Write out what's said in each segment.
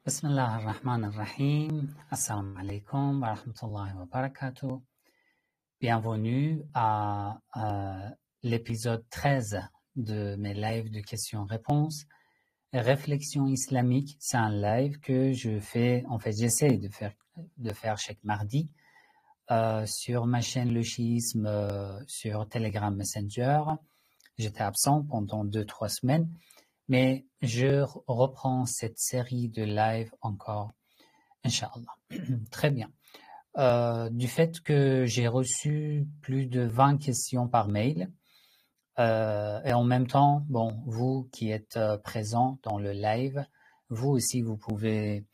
Bismillah ar-Rahman ar-Rahim. Assalamu alaikum wa rahmatullahi wa barakatuh. Bienvenue à l'épisode 13 de mes lives de questions-réponses. Réflexion islamique, c'est un live que je fais, j'essaie de faire chaque mardi sur ma chaîne Le Chiisme sur Telegram Messenger. J'étais absent pendant 2-3 semaines. Mais je reprends cette série de live encore, Inch'Allah. Très bien. Du fait que j'ai reçu plus de 20 questions par mail, et en même temps, bon, vous qui êtes présents dans le live, vous aussi, vous pouvez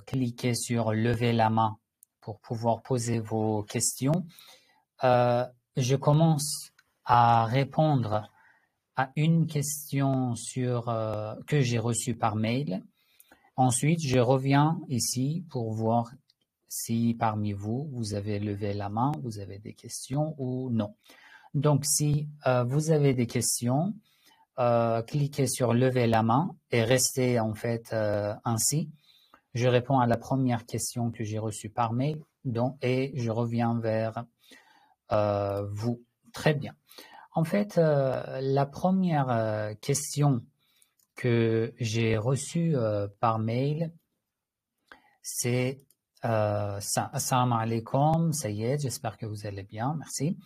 cliquer sur lever la main pour pouvoir poser vos questions. Je commence à répondre à une question que j'ai reçue par mail. Ensuite, je reviens ici pour voir si parmi vous, vous avez levé la main, vous avez des questions ou non. Donc, si vous avez des questions, cliquez sur lever la main et restez ainsi. Je réponds à la première question que j'ai reçue par mail et je reviens vers vous. Très bien. La première question que j'ai reçue par mail, c'est Assalamu alaikum, Sayed, j'espère que vous allez bien, merci.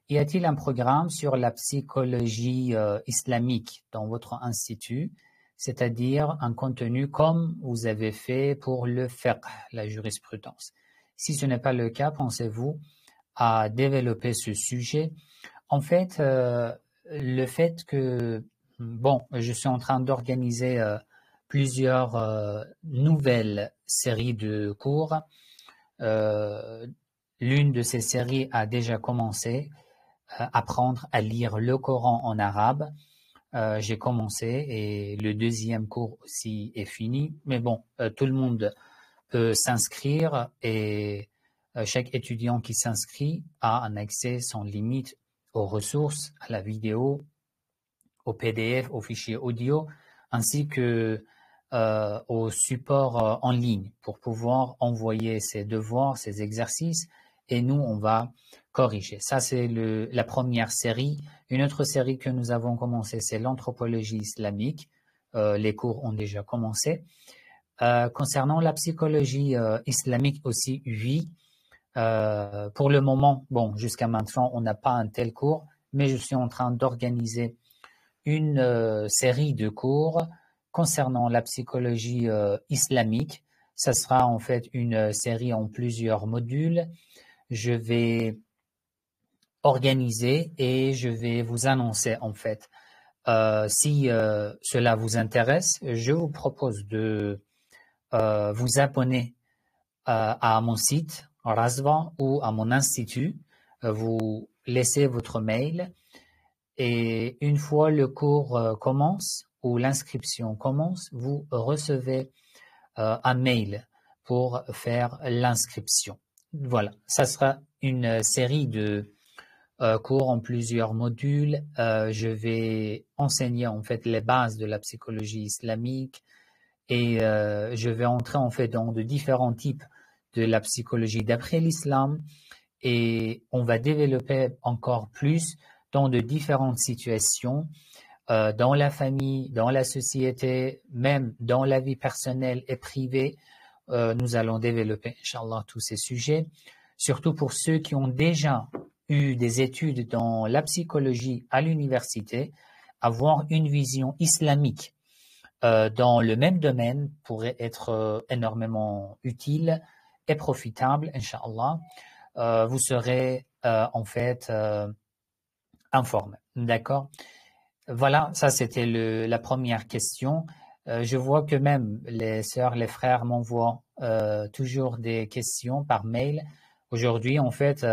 Y a-t-il un programme sur la psychologie islamique dans votre institut, c'est-à-dire un contenu comme vous avez fait pour le fiqh, la jurisprudence? Si ce n'est pas le cas, pensez-vous à développer ce sujet? Le fait que, je suis en train d'organiser plusieurs nouvelles séries de cours. L'une de ces séries a déjà commencé, apprendre à lire le Coran en arabe. J'ai commencé et le deuxième cours aussi est fini. Mais bon, tout le monde peut s'inscrire et chaque étudiant qui s'inscrit a un accès sans limite aux ressources, à la vidéo, au PDF, aux fichiers audio, ainsi que au support en ligne pour pouvoir envoyer ses devoirs, ses exercices, et nous, on va corriger. Ça, c'est la première série. Une autre série que nous avons commencé, c'est l'anthropologie islamique. Les cours ont déjà commencé. Concernant la psychologie islamique aussi, oui. Pour le moment, jusqu'à maintenant, on n'a pas un tel cours, mais je suis en train d'organiser une série de cours concernant la psychologie islamique. Ça sera en fait une série en plusieurs modules. Je vais organiser et je vais vous annoncer en fait. Si cela vous intéresse, je vous propose de vous abonner à mon site Razva ou à mon institut. Vous laissez votre mail et une fois le cours commence ou l'inscription commence, vous recevez un mail pour faire l'inscription. Voilà, ça sera une série de cours en plusieurs modules. Je vais enseigner en fait les bases de la psychologie islamique et je vais entrer en fait dans de différents types de la psychologie d'après l'islam et on va développer encore plus dans de différentes situations, dans la famille, dans la société, même dans la vie personnelle et privée. Nous allons développer, Inch'Allah, tous ces sujets, surtout pour ceux qui ont déjà eu des études dans la psychologie à l'université. Avoir une vision islamique dans le même domaine pourrait être énormément utile et profitable, Inch'Allah. Vous serez informé. D'accord? Voilà, ça c'était la première question. Je vois que même les sœurs, les frères m'envoient toujours des questions par mail. Aujourd'hui, en fait,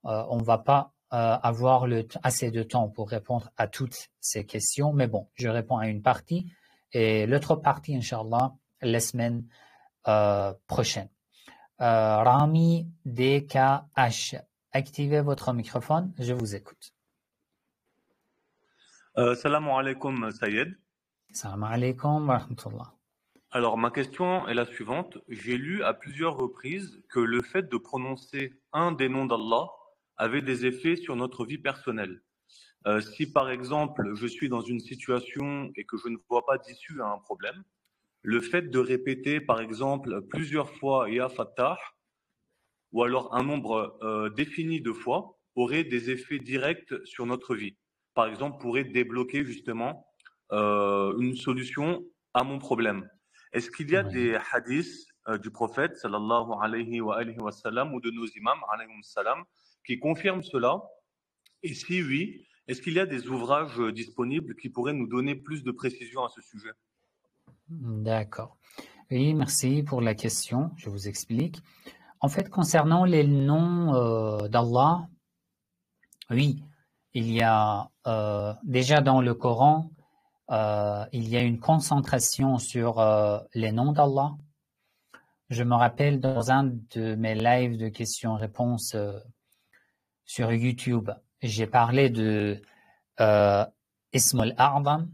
on va pas avoir assez de temps pour répondre à toutes ces questions, mais bon, je réponds à une partie et l'autre partie, Inch'Allah, la semaine prochaine. Rami DKH, activez votre microphone, je vous écoute. Salam alaikum, Sayed. Salam alaikum wa rahmatullah. Alors, ma question est la suivante. J'ai lu à plusieurs reprises que le fait de prononcer un des noms d'Allah avait des effets sur notre vie personnelle. Si par exemple, je suis dans une situation et que je ne vois pas d'issue à un problème, le fait de répéter par exemple plusieurs fois Ya Fattah ou alors un nombre défini de fois aurait des effets directs sur notre vie. Par exemple, pourrait débloquer justement une solution à mon problème. Est-ce qu'il y a Oui. des hadiths du prophète sallallahu alayhi wa alihi wa sallam ou de nos imams alayhim salam qui confirment cela? Et si oui, est-ce qu'il y a des ouvrages disponibles qui pourraient nous donner plus de précision à ce sujet? D'accord. Oui, merci pour la question. Je vous explique. En fait, concernant les noms d'Allah, oui, il y a déjà dans le Coran, il y a une concentration sur les noms d'Allah. Je me rappelle dans un de mes lives de questions-réponses sur YouTube, j'ai parlé de Ism al-A'zam,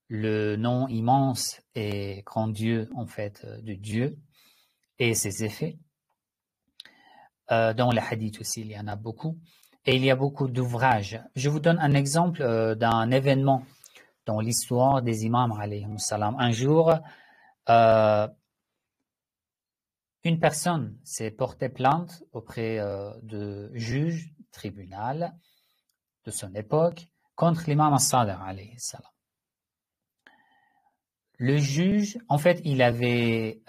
le nom immense et grandiose en fait de Dieu et ses effets. Dans les hadiths aussi, il y en a beaucoup. Et il y a beaucoup d'ouvrages. Je vous donne un exemple d'un événement dans l'histoire des imams alayhim salam. Un jour, une personne s'est portée plainte auprès de juge, tribunal de son époque contre l'imam as-Sadiq alayhi salam. Le juge, en fait, il avait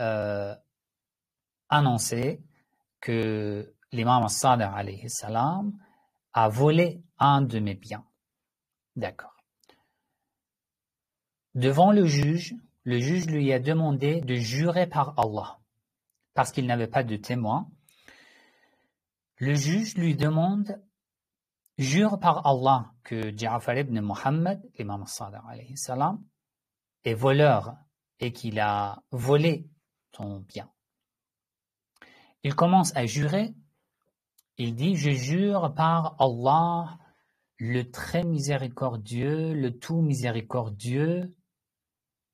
annoncé que l'imam as-Sadiq alayhi salam a volé un de mes biens. D'accord. Devant le juge lui a demandé de jurer par Allah, parce qu'il n'avait pas de témoin. Le juge lui demande, jure par Allah que Ja'far ibn Muhammad, l'imam as-Sadiq alayhi salam, est voleur et qu'il a volé ton bien. Il commence à jurer. Il dit, je jure par Allah, le très miséricordieux, le tout miséricordieux,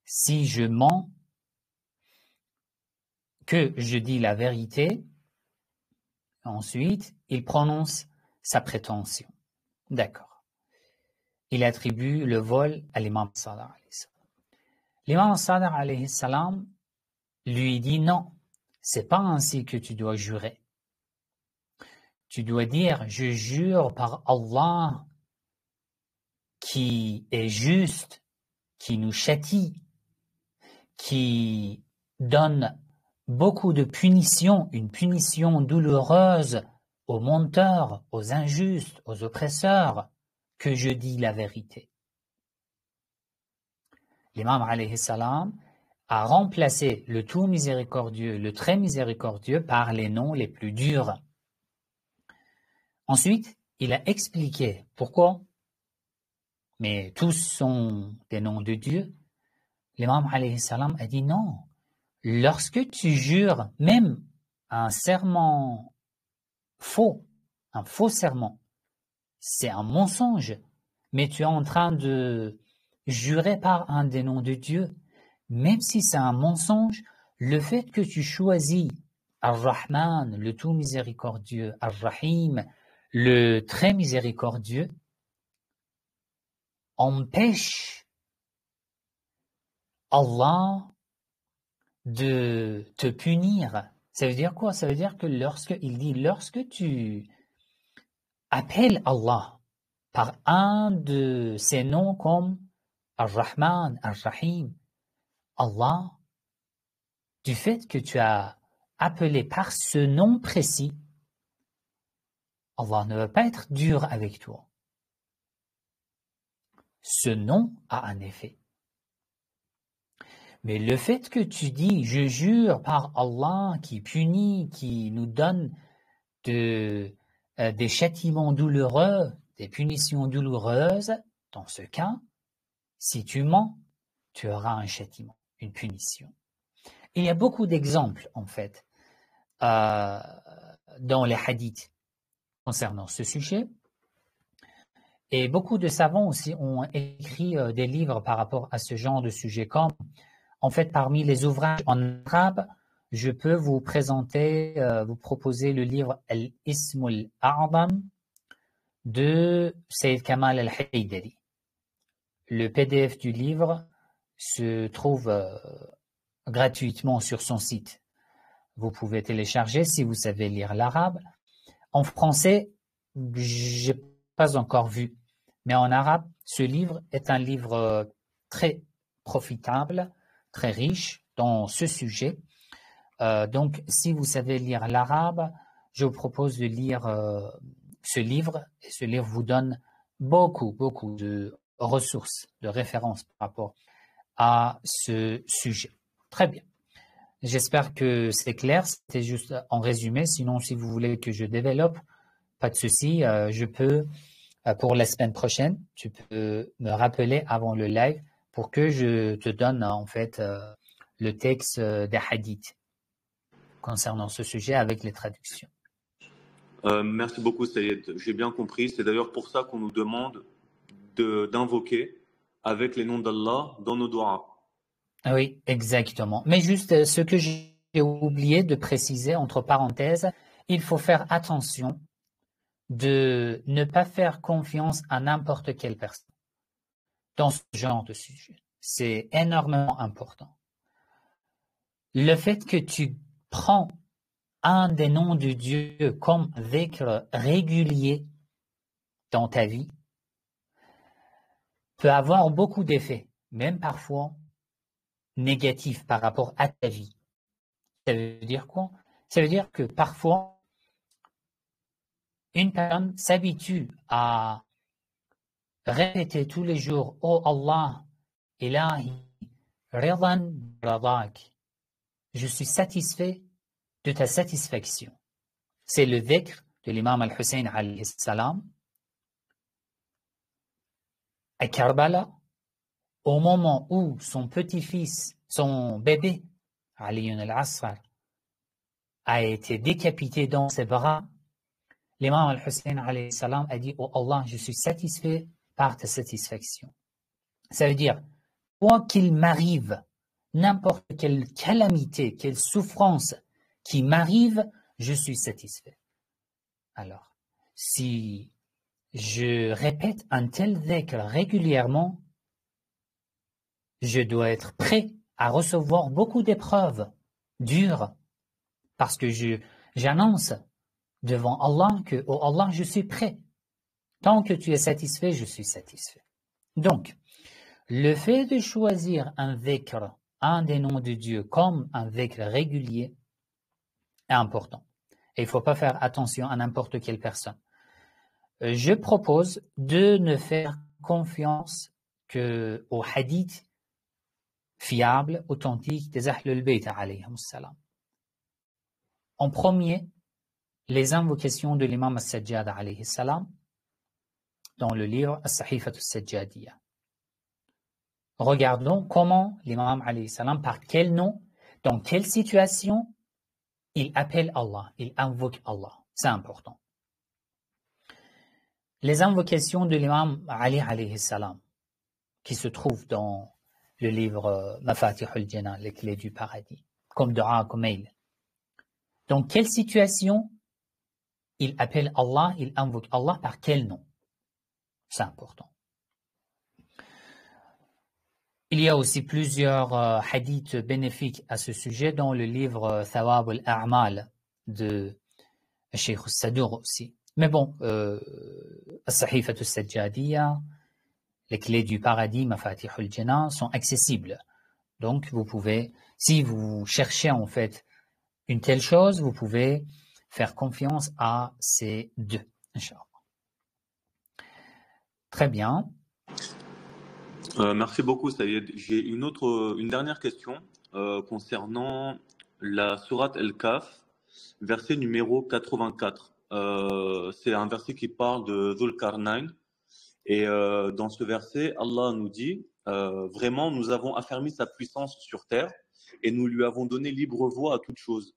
si je mens, que je dis la vérité. Ensuite, il prononce sa prétention. D'accord. Il attribue le vol à l'imam Sadiq alayhi salam. L'imam Sadiq alayhi salam lui dit non, c'est pas ainsi que tu dois jurer. Tu dois dire, je jure par Allah qui est juste, qui nous châtie, qui donne beaucoup de punitions, une punition douloureuse aux menteurs, aux injustes, aux oppresseurs, que je dis la vérité. L'imam alayhi salam a remplacé le tout miséricordieux, le très miséricordieux par les noms les plus durs. Ensuite, il a expliqué pourquoi, mais tous sont des noms de Dieu. L'imam alayhi salam a dit non. Lorsque tu jures même un serment faux, un faux serment, c'est un mensonge, mais tu es en train de jurer par un des noms de Dieu. Même si c'est un mensonge, le fait que tu choisis Ar-Rahman, le tout miséricordieux, Ar-Rahim, le très miséricordieux, empêche Allah de te punir. Ça veut dire quoi? Ça veut dire que lorsque tu appelles Allah par un de ses noms comme Ar-Rahman, Ar-Rahim, Allah, du fait que tu as appelé par ce nom précis, Allah ne va pas être dur avec toi. Ce nom a un effet. Mais le fait que tu dis, je jure par Allah qui punit, qui nous donne des châtiments douloureux, des punitions douloureuses, dans ce cas, si tu mens, tu auras un châtiment, une punition. Il y a beaucoup d'exemples, en fait, dans les hadiths concernant ce sujet. Et beaucoup de savants aussi ont écrit des livres par rapport à ce genre de sujet, comme En fait, parmi les ouvrages en arabe, je peux vous présenter, vous proposer le livre Al-Ism al-A'zam de Sayyid Kamal al-Haydari. Le PDF du livre se trouve gratuitement sur son site. Vous pouvez télécharger si vous savez lire l'arabe. En français, j'ai pas encore vu, mais en arabe, ce livre est un livre très profitable, très riche dans ce sujet. Donc, si vous savez lire l'arabe, je vous propose de lire ce livre, et ce livre vous donne beaucoup de ressources, de références par rapport à ce sujet. Très bien. J'espère que c'est clair. C'était juste en résumé. Sinon, si vous voulez que je développe, pas de souci. Je peux, pour la semaine prochaine, tu peux me rappeler avant le live pour que je te donne en fait le texte des hadiths concernant ce sujet avec les traductions. Merci beaucoup, Sayed. J'ai bien compris. C'est d'ailleurs pour ça qu'on nous demande d'invoquer avec les noms d'Allah dans nos doigts. Oui, exactement. Mais juste ce que j'ai oublié de préciser, entre parenthèses, il faut faire attention de ne pas faire confiance à n'importe quelle personne dans ce genre de sujet. C'est énormément important. Le fait que tu prends un des noms de Dieu comme dhikr régulier dans ta vie peut avoir beaucoup d'effets, même parfois négatifs par rapport à ta vie. Ça veut dire quoi? Ça veut dire que parfois, une personne s'habitue à répéter tous les jours « Oh Allah, Ilahi, Ridan Radak » je suis satisfait de ta satisfaction. C'est le dhikr de l'imam al-Hussein alayhi salam à Karbala, au moment où son petit-fils, son bébé, Ali al-Asghar, a été décapité dans ses bras. L'imam al-Hussein alayhi salam a dit « Oh Allah, je suis satisfait par ta satisfaction. » Ça veut dire, quoi qu'il m'arrive, n'importe quelle calamité, quelle souffrance qui m'arrive, je suis satisfait. Alors, si je répète un tel dhikr régulièrement, je dois être prêt à recevoir beaucoup d'épreuves dures parce que j'annonce devant Allah que, oh Allah, je suis prêt. Tant que tu es satisfait, je suis satisfait. Donc, le fait de choisir un dhikr, un des noms de Dieu, comme un dhikr régulier, est important. Et il ne faut pas faire attention à n'importe quelle personne. Je propose de ne faire confiance qu'aux hadiths fiables, authentiques des Ahlul Bayt alayhim salam. En premier, les invocations de l'imam al-Sajjad alayhi salam dans le livre As-Sahifat al-Sajjadiyya. Regardons comment l'imam alayhi salam, par quel nom, dans quelle situation, il appelle Allah, il invoque Allah. C'est important. Les invocations de l'imam Ali alayhi salam, qui se trouvent dans le livre Mafatih al-Jannah, les clés du paradis, comme dua, comme mail. Dans quelle situation il appelle Allah, il invoque Allah, par quel nom? C'est important. Il y a aussi plusieurs hadiths bénéfiques à ce sujet dans le livre Thawab al-A'mal de Cheikh al-Sadour aussi. Mais bon, As-Sahifat al-Sajjadiyya, les clés du paradis, Mafatih al-Jannah, sont accessibles. Donc, vous pouvez, si vous cherchez en fait une telle chose, vous pouvez faire confiance à ces deux, Inch'Allah. Très bien. Merci beaucoup, Sayed. J'ai une dernière question concernant la sourate Al-Kahf, verset numéro 84. C'est un verset qui parle de Dhul Qarnayn. Et dans ce verset, Allah nous dit vraiment, nous avons affermi sa puissance sur terre et nous lui avons donné libre voie à toute chose.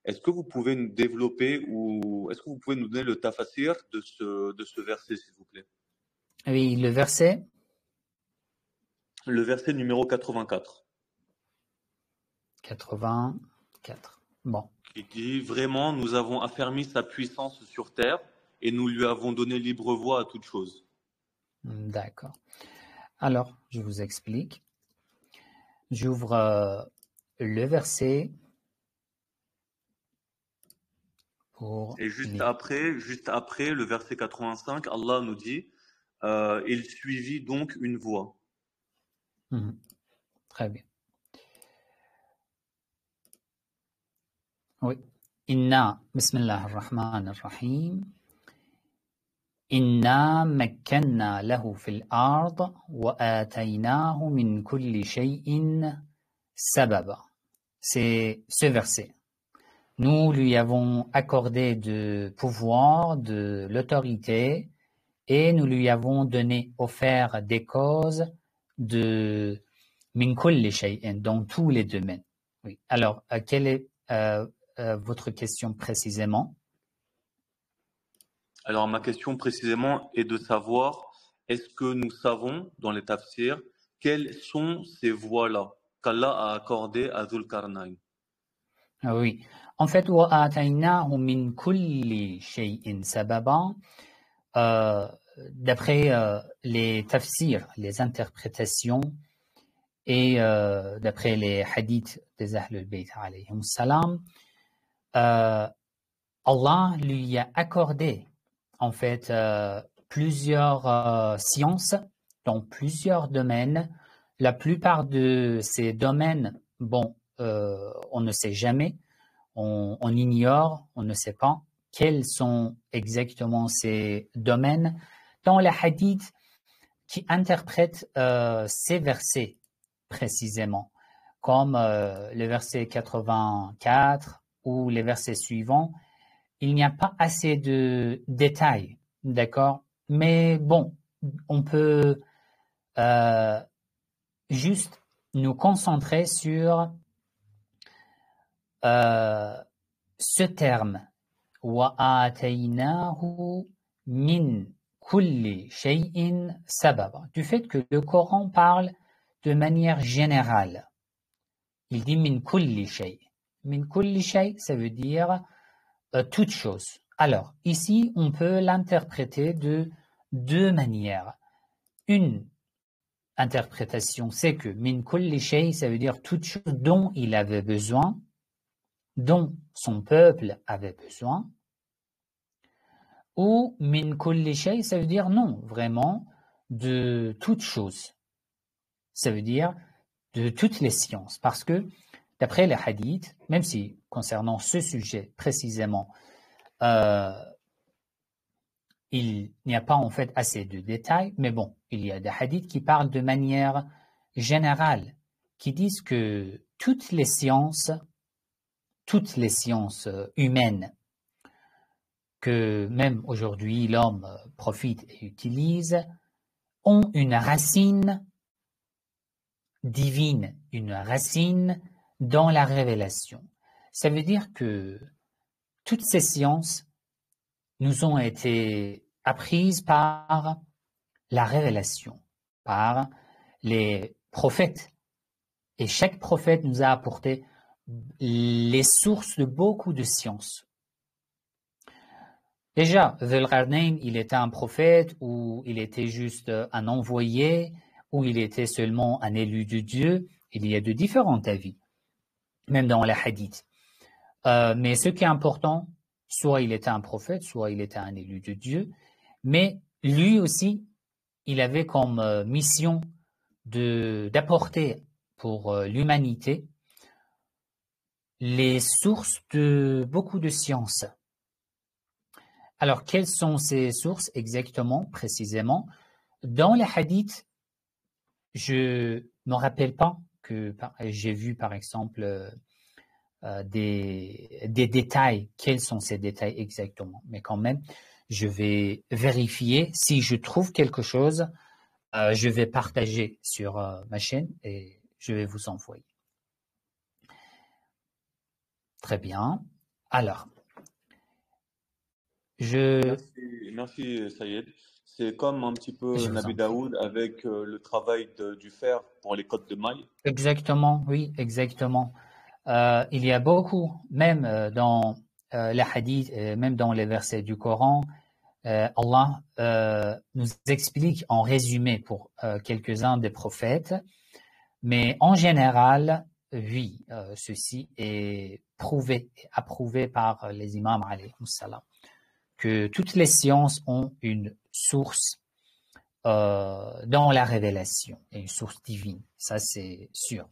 Est-ce que vous pouvez nous développer ou est-ce que vous pouvez nous donner le tafsir de ce verset, s'il vous plaît? Oui, le verset Le verset numéro 84. 84. Bon. Qui dit vraiment, nous avons affermi sa puissance sur terre et nous lui avons donné libre voie à toute chose. D'accord. Alors, je vous explique. J'ouvre le verset pour Et juste lire. après, le verset 85, Allah nous dit, il suivit donc une voie. Très bien. Oui. Inna, bismillah ar-Rahman ar-Rahim. Inna makkanna lahu fil ard wa ataynahu min kulli shay'in sababa. C'est ce verset. Nous lui avons accordé de pouvoir, de l'autorité, et nous lui avons offert des causes de min kulli shay'in, dans tous les domaines. Oui. Alors, quelle est votre question précisément? Alors, ma question précisément est de savoir, est-ce que nous savons, dans les tafsirs, quelles sont ces voies-là qu'Allah a accordées à Dhul Qarnayn? Oui. En fait, وَآتَيْنَاهُ مِنْ كُلِّ شَيْءٍ سَبَبًا, d'après les tafsirs, les interprétations, et d'après les hadiths des Ahlul Bayt alayhim salam, Allah lui a accordé en fait plusieurs sciences dans plusieurs domaines. La plupart de ces domaines, bon, on ne sait jamais, on ignore, on ne sait pas quels sont exactement ces domaines. Dans les hadiths qui interprètent ces versets précisément, comme le verset 84 ou les versets suivants, il n'y a pas assez de détails, d'accord? Mais bon, on peut juste nous concentrer sur ce terme, وَآتَيْنَاهُ مِنْ كُلِّ شَيْءٍ سَبَبًا, du fait que le Coran parle de manière générale. Il dit min kulli shay. Min kulli shay, ça veut dire toute chose. Alors, ici, on peut l'interpréter de deux manières. Une interprétation, c'est que min kulli shay, ça veut dire toute chose dont il avait besoin, dont son peuple avait besoin. Ou min kulli shay, ça veut dire non, vraiment, de toute chose. Ça veut dire de toutes les sciences. Parce que, d'après les hadiths, même si concernant ce sujet précisément, il n'y a pas en fait assez de détails, mais bon, il y a des hadiths qui parlent de manière générale, qui disent que toutes les sciences humaines, que même aujourd'hui l'homme profite et utilise, ont une racine divine, une racine dans la révélation. Ça veut dire que toutes ces sciences nous ont été apprises par la révélation, par les prophètes. Et chaque prophète nous a apporté les sources de beaucoup de sciences. Déjà, Dhul Qarnayn, il était un prophète ou il était juste un envoyé ou il était seulement un élu de Dieu. Il y a de différents avis, même dans les hadiths. Mais ce qui est important, soit il était un prophète, soit il était un élu de Dieu, mais lui aussi, il avait comme mission d'apporter pour l'humanité les sources de beaucoup de sciences. Alors, quelles sont ces sources exactement, précisément? Dans les hadiths, je ne me rappelle pas que j'ai vu, par exemple, des détails. Quels sont ces détails exactement? Mais quand même, je vais vérifier. Si je trouve quelque chose, je vais partager sur ma chaîne et je vais vous envoyer. Très bien. Alors, Merci Sayed. C'est comme un petit peu je vous Nabi en prie. Daoud avec le travail du fer pour les côtes de mailles. Exactement, oui, exactement. Il y a beaucoup, même dans les hadiths, même dans les versets du Coran, Allah nous explique en résumé pour quelques-uns des prophètes, mais en général, oui, ceci est prouvé, approuvé par les imams alayhi salam, que toutes les sciences ont une source dans la révélation, et une source divine, ça c'est sûr.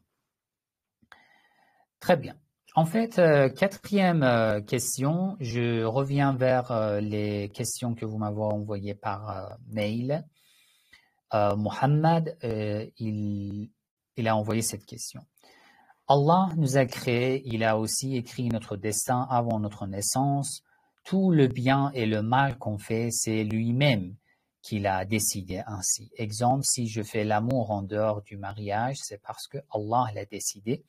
Très bien. En fait, quatrième question, je reviens vers les questions que vous m'avez envoyées par mail. Mohammed, il a envoyé cette question. Allah nous a créés, il a aussi écrit notre destin avant notre naissance. Tout le bien et le mal qu'on fait, c'est lui-même qu'il a décidé ainsi. Exemple, si je fais l'amour en dehors du mariage, c'est parce que Allah l'a décidé.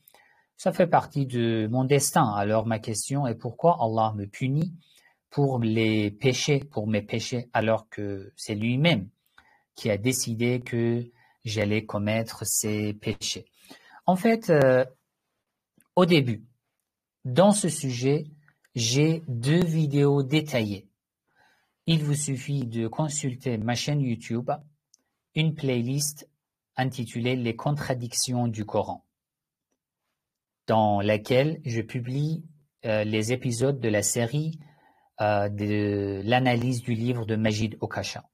Ça fait partie de mon destin. Alors ma question est pourquoi Allah me punit pour les péchés, pour mes péchés, alors que c'est lui-même qui a décidé que j'allais commettre ces péchés. En fait, au début, dans ce sujet, j'ai 2 vidéos détaillées. Il vous suffit de consulter ma chaîne YouTube, une playlist intitulée « Les contradictions du Coran », dans laquelle je publie les épisodes de la série de l'analyse du livre de Majid Okasha.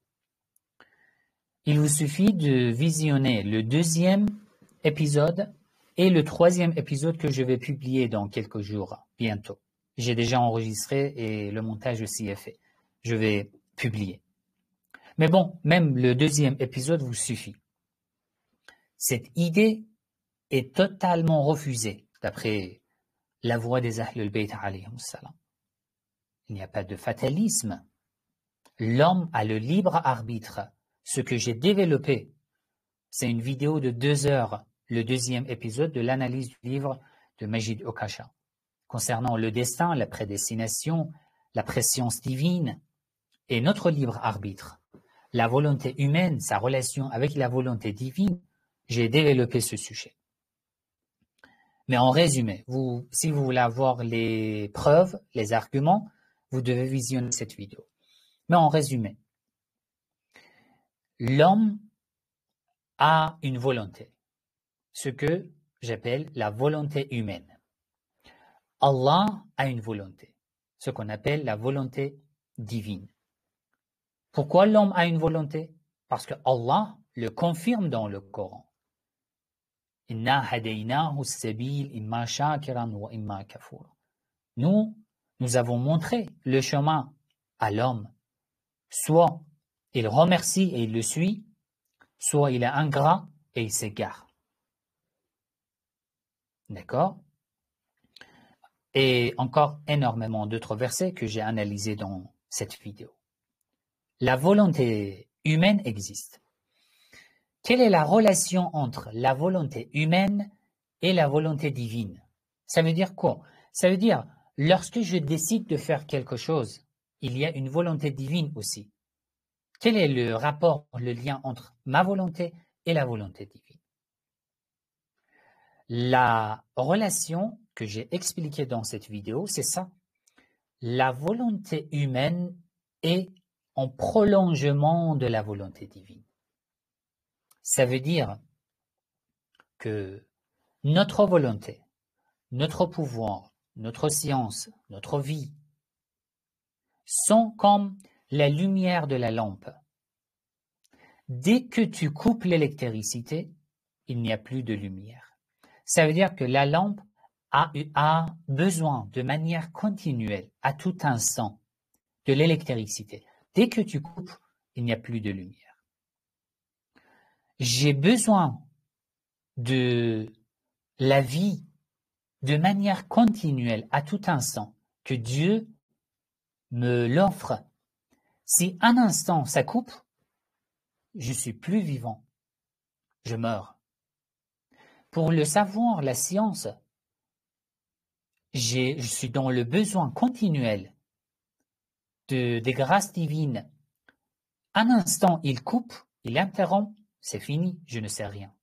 Il vous suffit de visionner le 2e épisode et le 3e épisode que je vais publier dans quelques jours, bientôt. J'ai déjà enregistré et le montage aussi est fait. Je vais publier. Mais bon, même le 2e épisode vous suffit. Cette idée est totalement refusée d'après la voix des Ahlul Bayt alayhim salam. Il n'y a pas de fatalisme. L'homme a le libre arbitre. Ce que j'ai développé, c'est une vidéo de 2 heures, le 2e épisode de l'analyse du livre de Majid Okasha, concernant le destin, la prédestination, la préscience divine et notre libre arbitre. La volonté humaine, sa relation avec la volonté divine, j'ai développé ce sujet. Mais en résumé, si vous voulez avoir les preuves, les arguments, vous devez visionner cette vidéo. Mais en résumé, l'homme a une volonté, ce que j'appelle la volonté humaine. Allah a une volonté, ce qu'on appelle la volonté divine. Pourquoi l'homme a une volonté? Parce que Allah le confirme dans le Coran. Inna hadaynahu as-sabil imma shakiran wa imma kafura. Nous avons montré le chemin à l'homme. Soit il remercie et il le suit, soit il est ingrat et il s'égare. D'accord? Et encore énormément d'autres versets que j'ai analysés dans cette vidéo. La volonté humaine existe. Quelle est la relation entre la volonté humaine et la volonté divine? Ça veut dire quoi? Ça veut dire, lorsque je décide de faire quelque chose, il y a une volonté divine aussi. Quel est le rapport, le lien entre ma volonté et la volonté divine? La relation que j'ai expliquée dans cette vidéo, c'est ça. La volonté humaine est en prolongement de la volonté divine. Ça veut dire que notre volonté, notre pouvoir, notre science, notre vie sont comme la lumière de la lampe. Dès que tu coupes l'électricité, il n'y a plus de lumière. Ça veut dire que la lampe a besoin de manière continuelle, à tout instant, de l'électricité. Dès que tu coupes, il n'y a plus de lumière. J'ai besoin de la vie de manière continuelle, à tout instant, que Dieu me l'offre. Si un instant ça coupe, je suis plus vivant, je meurs. Pour le savoir, la science, je suis dans le besoin continuel des grâces divines. Un instant, il coupe, il interrompt, c'est fini, je ne sais rien.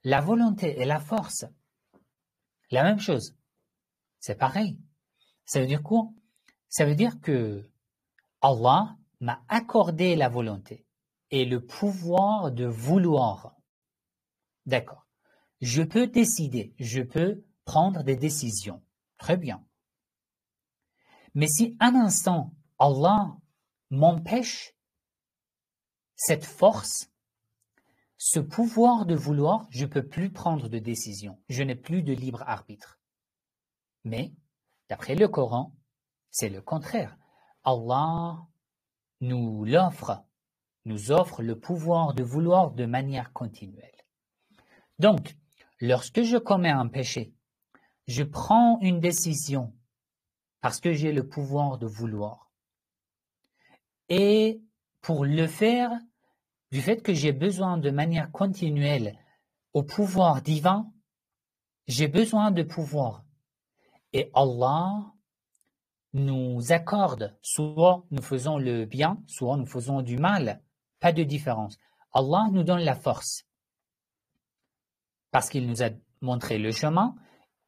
La volonté et la force La même chose. C'est pareil. Ça veut dire quoi? Ça veut dire que Allah m'a accordé la volonté et le pouvoir de vouloir. D'accord. Je peux décider, je peux prendre des décisions. Très bien. Mais si un instant, Allah m'empêche cette force, ce pouvoir de vouloir, je ne peux plus prendre de décision. Je n'ai plus de libre arbitre. Mais, d'après le Coran, c'est le contraire. Allah nous offre le pouvoir de vouloir de manière continuelle. Donc, lorsque je commets un péché, je prends une décision parce que j'ai le pouvoir de vouloir. Et pour le faire, du fait que j'ai besoin de manière continuelle au pouvoir divin, j'ai besoin de pouvoir. Et Allah nous accorde, soit nous faisons le bien, soit nous faisons du mal, pas de différence. Allah nous donne la force, parce qu'il nous a montré le chemin,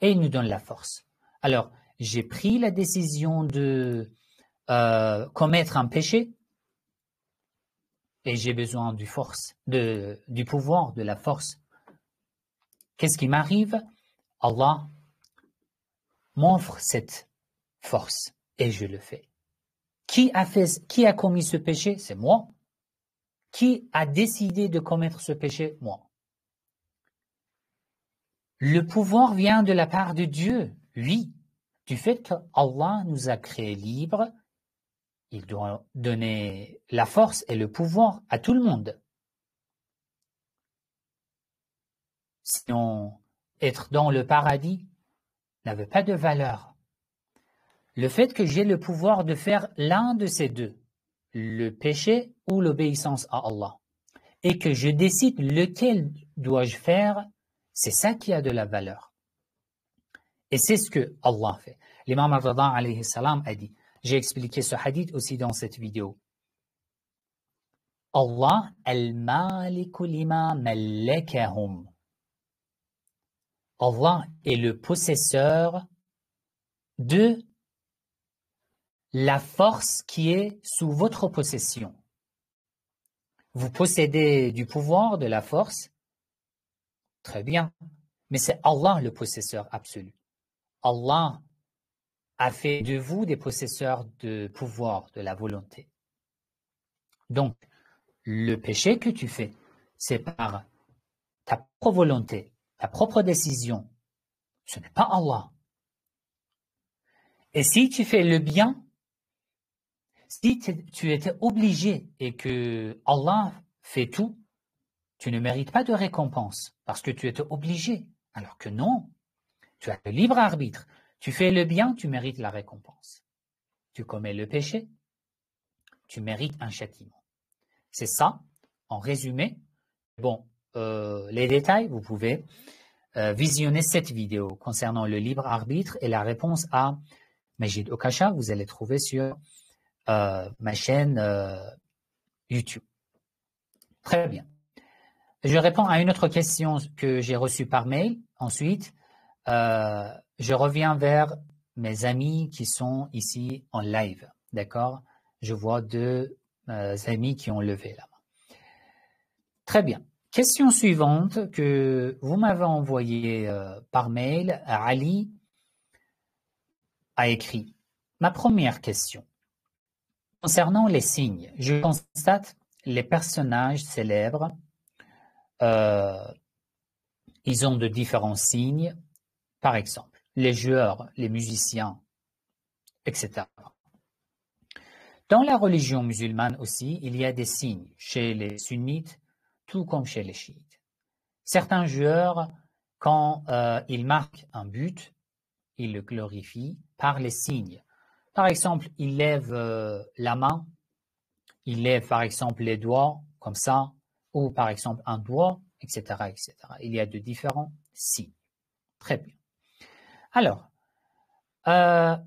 et il nous donne la force. Alors, j'ai pris la décision de commettre un péché, et j'ai besoin du pouvoir, de la force. Qu'est-ce qui m'arrive? Allah m'offre cette force, et je le fais. Qui a commis ce péché? C'est moi. Qui a décidé de commettre ce péché? Moi. Le pouvoir vient de la part de Dieu, oui, du fait qu'Allah nous a créés libres. Il doit donner la force et le pouvoir à tout le monde. Sinon, être dans le paradis n'avait pas de valeur. Le fait que j'ai le pouvoir de faire l'un de ces deux, le péché ou l'obéissance à Allah, et que je décide lequel dois-je faire, c'est ça qui a de la valeur. Et c'est ce que Allah fait. L'imam al-Rida alayhi salam a dit, j'ai expliqué ce hadith aussi dans cette vidéo. Allah al-maliku lima mallakahum. Allah est le possesseur de la force qui est sous votre possession. Vous possédez du pouvoir, de la force, très bien, mais c'est Allah le possesseur absolu. Allah a fait de vous des possesseurs de pouvoir, de la volonté. Donc, le péché que tu fais, c'est par ta propre volonté, ta propre décision. Ce n'est pas Allah. Et si tu fais le bien, si tu étais obligé et que Allah fait tout, tu ne mérites pas de récompense parce que tu étais obligé. Alors que non, tu as le libre arbitre. Tu fais le bien, tu mérites la récompense. Tu commets le péché, tu mérites un châtiment. C'est ça, en résumé. Bon, les détails, vous pouvez visionner cette vidéo concernant le libre arbitre et la réponse à Majid Okasha, vous allez trouver sur ma chaîne YouTube. Très bien. Je réponds à une autre question que j'ai reçue par mail. Ensuite, je reviens vers mes amis qui sont ici en live. D'accord? Je vois deux amis qui ont levé la main. Très bien. Question suivante que vous m'avez envoyée par mail. Ali a écrit. Ma première question. Concernant les signes, je constate les personnages célèbres, ils ont de différents signes, par exemple, les joueurs, les musiciens, etc. Dans la religion musulmane aussi, il y a des signes chez les sunnites, tout comme chez les chiites. Certains joueurs, quand ils marquent un but, ils le glorifient par les signes. Par exemple, ils lèvent la main, ils lèvent par exemple les doigts comme ça, ou par exemple un doigt, etc., etc. Il y a de différents signes. Très bien. Alors, que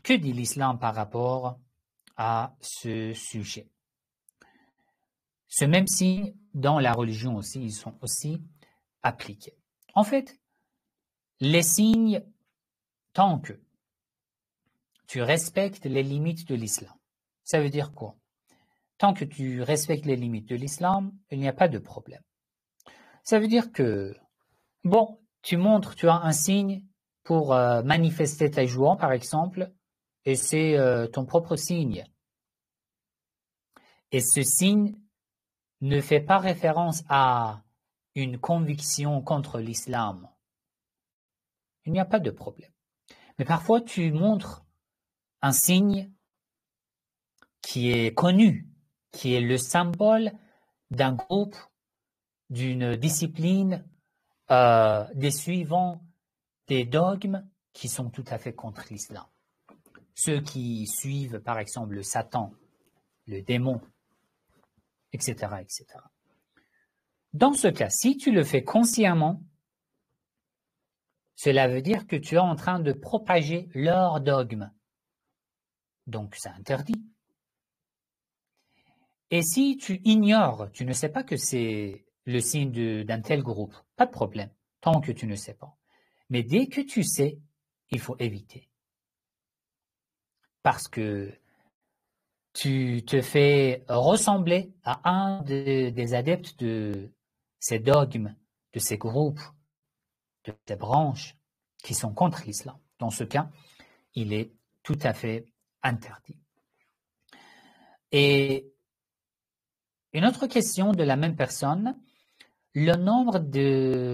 dit l'islam par rapport à ce sujet? Ce même signe, dans la religion aussi, ils sont aussi appliqués. En fait, les signes, tant que tu respectes les limites de l'islam. Ça veut dire quoi? Tant que tu respectes les limites de l'islam, il n'y a pas de problème. Ça veut dire que, bon, tu montres, tu as un signe pour manifester ta joie, par exemple, et c'est ton propre signe. Et ce signe ne fait pas référence à une conviction contre l'islam. Il n'y a pas de problème. Mais parfois, tu montres un signe qui est connu, qui est le symbole d'un groupe, d'une discipline, des suivants, des dogmes qui sont tout à fait contre l'islam. Ceux qui suivent, par exemple, le Satan, le démon, etc., etc. Dans ce cas, si tu le fais consciemment, cela veut dire que tu es en train de propager leur dogme. Donc, c'est interdit. Et si tu ignores, tu ne sais pas que c'est le signe d'un tel groupe, pas de problème, tant que tu ne sais pas. Mais dès que tu sais, il faut éviter. Parce que tu te fais ressembler à un des adeptes de ces dogmes, de ces groupes, de ces branches qui sont contre l'islam. Dans ce cas, il est tout à fait interdit. Et une autre question de la même personne, le nombre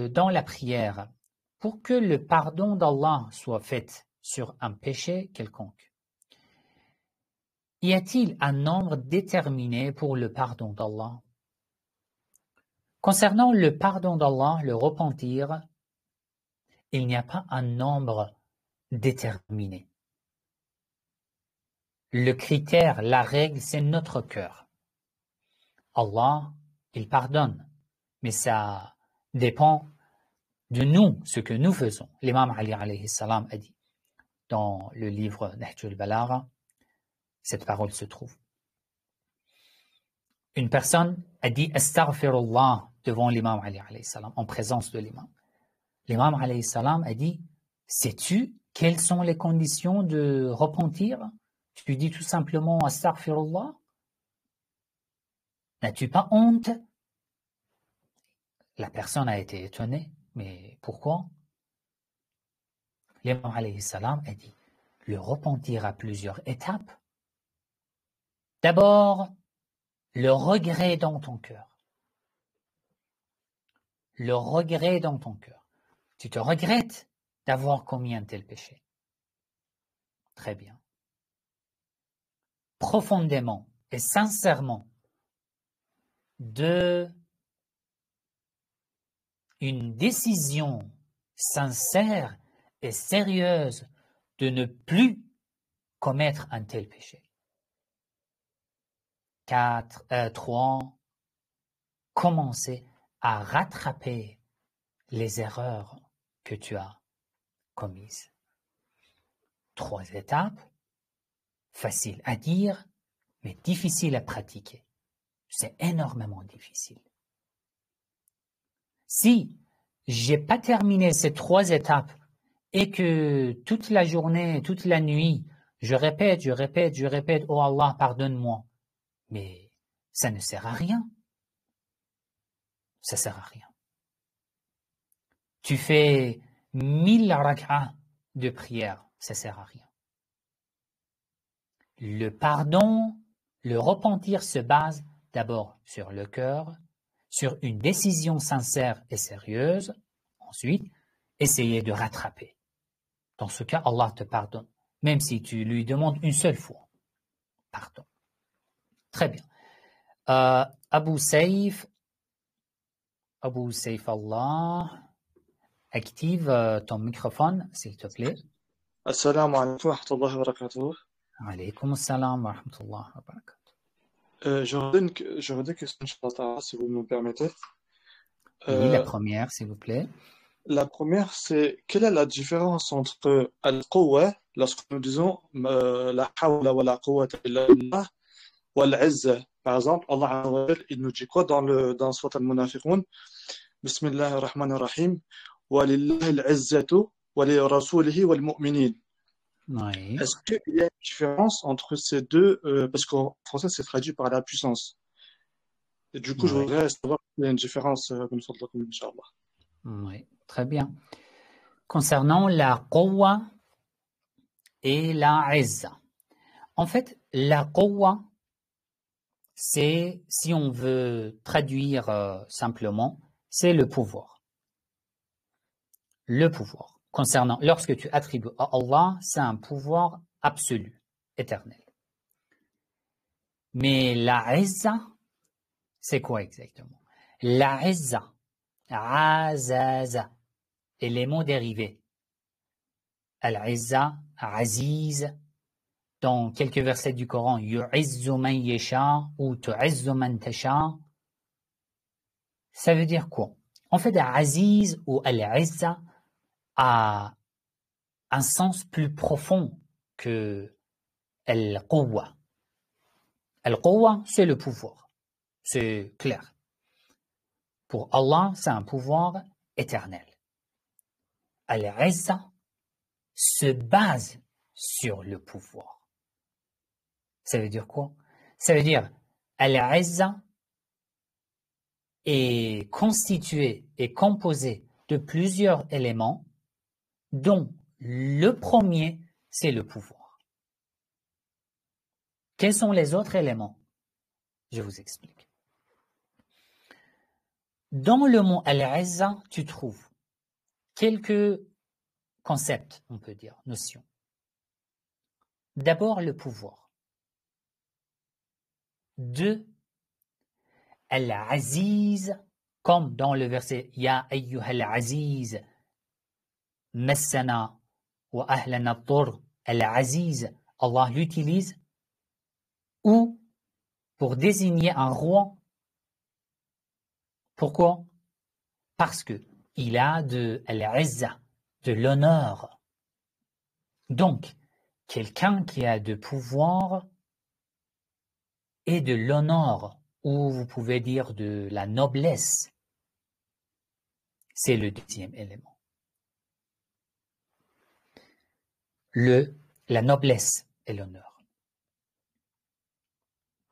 dans la prière, pour que le pardon d'Allah soit fait sur un péché quelconque. Y a-t-il un nombre déterminé pour le pardon d'Allah? Concernant le pardon d'Allah, le repentir, il n'y a pas un nombre déterminé. Le critère, la règle, c'est notre cœur. Allah, il pardonne, mais ça dépend de nous, ce que nous faisons. L'imam Ali alayhi salam a dit dans le livre Nahj al-Balagha, cette parole se trouve. Une personne a dit Astaghfirullah devant l'imam Ali alayhi salam, en présence de l'imam. L'imam alayhi salam a dit, sais-tu quelles sont les conditions de repentir? Tu dis tout simplement Astaghfirullah? N'as-tu pas honte? La personne a été étonnée, mais pourquoi? L'imam alayhi salam a dit, le repentir a plusieurs étapes. D'abord, le regret dans ton cœur. Le regret dans ton cœur. Tu te regrettes d'avoir commis un tel péché. Très bien. Profondément et sincèrement, une décision sincère et sérieuse de ne plus commettre un tel péché. 3, commencer à rattraper les erreurs que tu as commises. 3 étapes, facile à dire, mais difficile à pratiquer. C'est énormément difficile. Si j'ai pas terminé ces 3 étapes et que toute la journée, toute la nuit, je répète, oh Allah, pardonne-moi, mais ça ne sert à rien. Ça sert à rien. Tu fais 1000 rak'ah de prière, ça sert à rien. Le pardon, le repentir se base d'abord sur le cœur, sur une décision sincère et sérieuse. Ensuite, essayer de rattraper. Dans ce cas, Allah te pardonne, même si tu lui demandes une seule fois. Pardon. Très bien. Abu Saif Allah, active ton microphone, s'il te plaît. Assalamu alaikum wa rahmatullahi wa barakatuh. Alaykoum assalam wa rahmatullahi wa barakatuh. J'aurais deux questions, si vous me permettez. Oui, la première, s'il vous plaît. La première, c'est quelle est la différence entre al-quwwa, lorsque nous disons la hawla wa la quwwata illa billah, ou al-izza. Par exemple, Allah Azza wa Jal, il nous dit quoi dans Surat al-Munafiqun? Bismillahir Rahmanir Rahim. Wa lillahi al-izzatu وَلِرَسُولِهِ وَالْمُؤْمِنِينَ. Oui. Est-ce qu'il y a une différence entre ces deux, parce qu'en français c'est traduit par la puissance. Et du coup, je Oui. voudrais savoir s'il y a une différence, من فضلكم, Inch'Allah. Oui. Très bien. Concernant la quwwa et la izza. En fait, la quwwa, c'est, si on veut traduire simplement, c'est le pouvoir. Le pouvoir. Concernant, lorsque tu attribues à Allah, c'est un pouvoir absolu, éternel. Mais la izza, c'est quoi exactement? La izza, azaza, élément dérivé. Al-izza, aziz, dans quelques versets du Coran, yu'izzu man yasha ou tu'izzu man tasha. Ça veut dire quoi? En fait, aziz ou al-izza a un sens plus profond que al-quwwa. Al-quwwa, c'est le pouvoir. C'est clair. Pour Allah, c'est un pouvoir éternel. Al-izza se base sur le pouvoir. Ça veut dire quoi? Ça veut dire Al-izza est constitué et composé de plusieurs éléments, dont le premier, c'est le pouvoir. Quels sont les autres éléments? Je vous explique. Dans le mot Al-izza, tu trouves quelques concepts, on peut dire, notions. D'abord, le pouvoir. 2, Al-Aziz, comme dans le verset Ya ayyuhal aziz, massana wa ahlana ad-dur. Al-Aziz, Allah l'utilise ou pour désigner un roi. Pourquoi? Parce que il a de Al-Izza, de l'honneur. Donc, quelqu'un qui a de pouvoir et de l'honneur, ou vous pouvez dire de la noblesse, c'est le deuxième élément. La noblesse et l'honneur.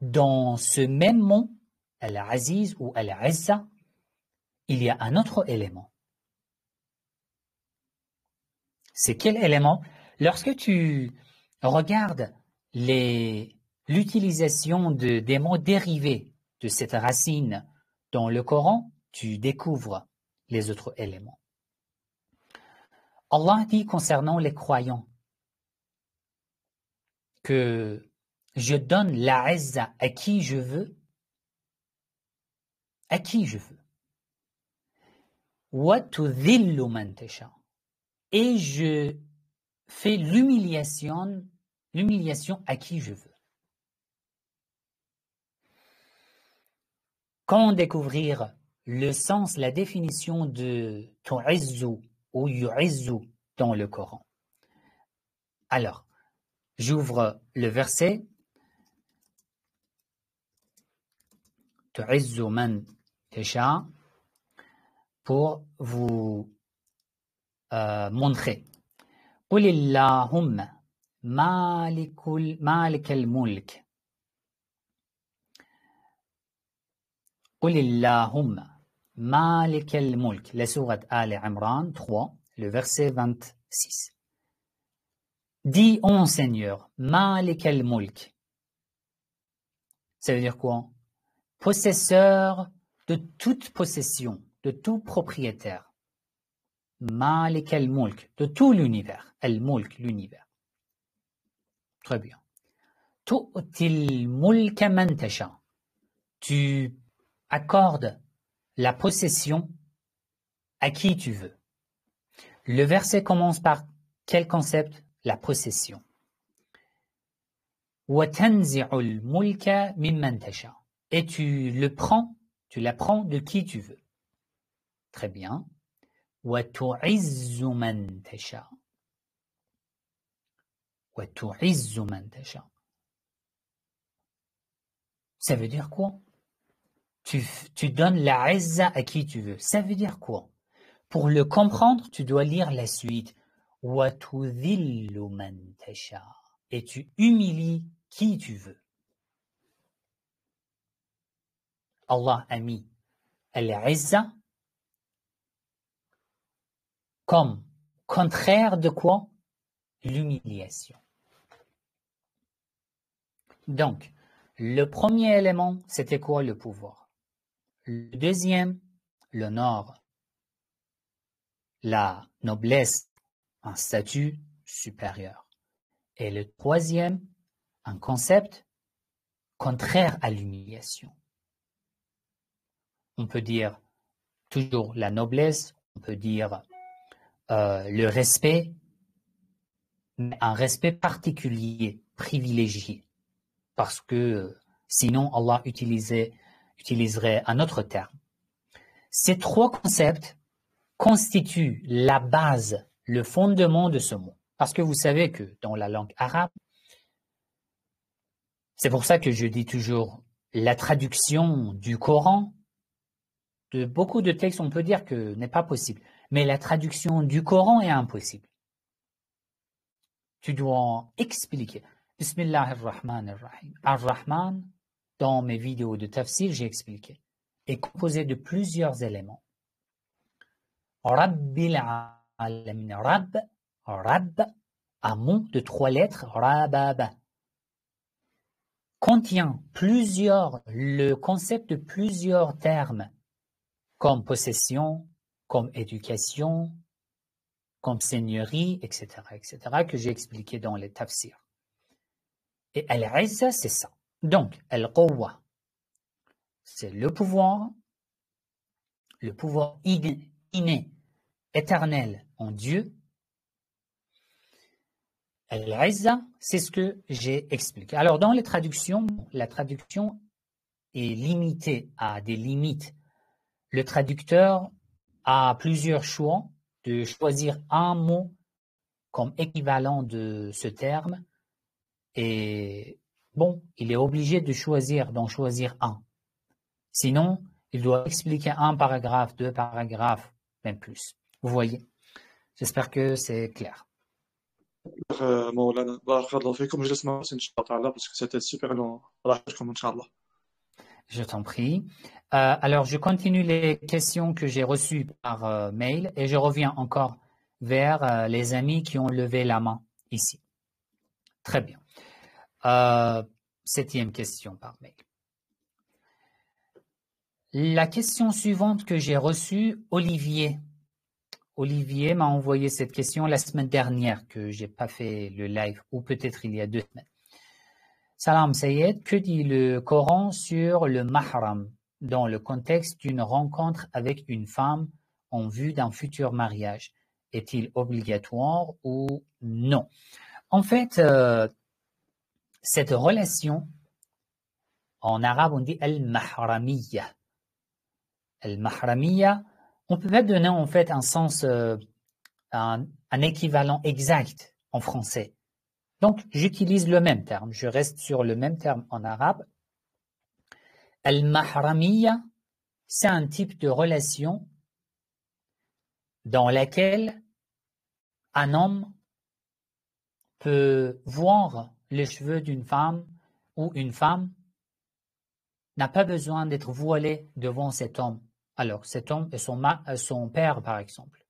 Dans ce même mot, Al-Aziz ou Al-Izza, il y a un autre élément. C'est quel élément? Lorsque tu regardes l'utilisation des mots dérivés de cette racine dans le Coran, tu découvres les autres éléments. Allah dit concernant les croyants que je donne la izza à qui je veux, à qui je veux. Wa tudhillu man tasha. Et je fais l'humiliation à qui je veux. Comment découvrir le sens, la définition de tu'izzu ou yu'izzu dans le Coran? Alors, j'ouvre le verset. Tu'izzu man tasha pour vous montrer. قل اللهم مالك الملك قل اللهم مالك الملك. La sourate Al Imran 3, le verset 26. Dis, ô Seigneur, Malik al-Mulk. Ça veut dire quoi? Possesseur de toute possession, de tout propriétaire. Malik al-Mulk, de tout l'univers. Al-Mulk, l'univers. Très bien. Tu'til mulka man tasha. Tu accordes la possession à qui tu veux. Le verset commence par quel concept? La possession. Wa tanzi'ul mulka mimman tasha. Et tu la prends de qui tu veux. Très bien. Wa tu'izzu man tasha. Wa tu'izzu man tasha. Ça veut dire quoi? Tu donnes la izza à qui tu veux. Ça veut dire quoi? Pour le comprendre, tu dois lire la suite. وَتُذِلُّ مَنْ تَشَاءُ. Et tu humilies qui tu veux. Allah a mis al-izza comme contraire de quoi? L'humiliation. Donc, le premier élément, c'était quoi? Le pouvoir. Le deuxième, l'honneur, la noblesse, un statut supérieur. Et le troisième, un concept contraire à l'humiliation. On peut dire toujours la noblesse, on peut dire le respect, mais un respect particulier, privilégié, parce que sinon Allah utiliserait un autre terme. Ces trois concepts constituent la base, le fondement de ce mot. Parce que vous savez que dans la langue arabe, c'est pour ça que je dis toujours la traduction du Coran, de beaucoup de textes, on peut dire que n'est pas possible. Mais la traduction du Coran est impossible. Tu dois expliquer. Bismillahirrahmanirrahim. Ar-Rahman, dans mes vidéos de tafsir, j'ai expliqué, est composé de plusieurs éléments. Rabbil alamin. Rabb, un mot de 3 lettres, Rababa, contient le concept de plusieurs termes, comme possession, comme éducation, comme seigneurie, etc., que j'ai expliqué dans les tafsirs. Et al-izza, c'est ça. Donc, al-quwwa, c'est le pouvoir inné, éternel en Dieu. Al-izza, c'est ce que j'ai expliqué. Alors, dans les traductions, la traduction est limitée à des limites. Le traducteur a plusieurs choix de choisir un mot comme équivalent de ce terme. Et bon, il est obligé d'en choisir un. Sinon, il doit expliquer un paragraphe, 2 paragraphes, même plus. Vous voyez? J'espère que c'est clair. مولانا بارك الله فيكم. جلس معنا إن شاء الله تعالى parce que c'était super long. الله يحفظكم إن شاء الله. Je t'en prie. Alors, je continue les questions que j'ai reçues par mail et je reviens encore vers les amis qui ont levé la main ici. Très bien. 7e question par mail. La question suivante que j'ai reçue, Olivier m'a envoyé cette question la semaine dernière, que j'ai pas fait le live, ou peut-être il y a 2 semaines. Salam Sayed, que dit le Coran sur le mahram dans le contexte d'une rencontre avec une femme en vue d'un futur mariage? Est-il obligatoire ou non? En fait, cette relation, en arabe on dit al-mahramiyya. Al-mahramiyya, on peut pas donner en fait un sens, un équivalent exact en français. Donc, j'utilise le même terme. Je reste sur le même terme en arabe. Al-mahramiyya, c'est un type de relation dans laquelle un homme peut voir les cheveux d'une femme ou une femme n'a pas besoin d'être voilée devant cet homme. Alors, cet homme est son père, par exemple.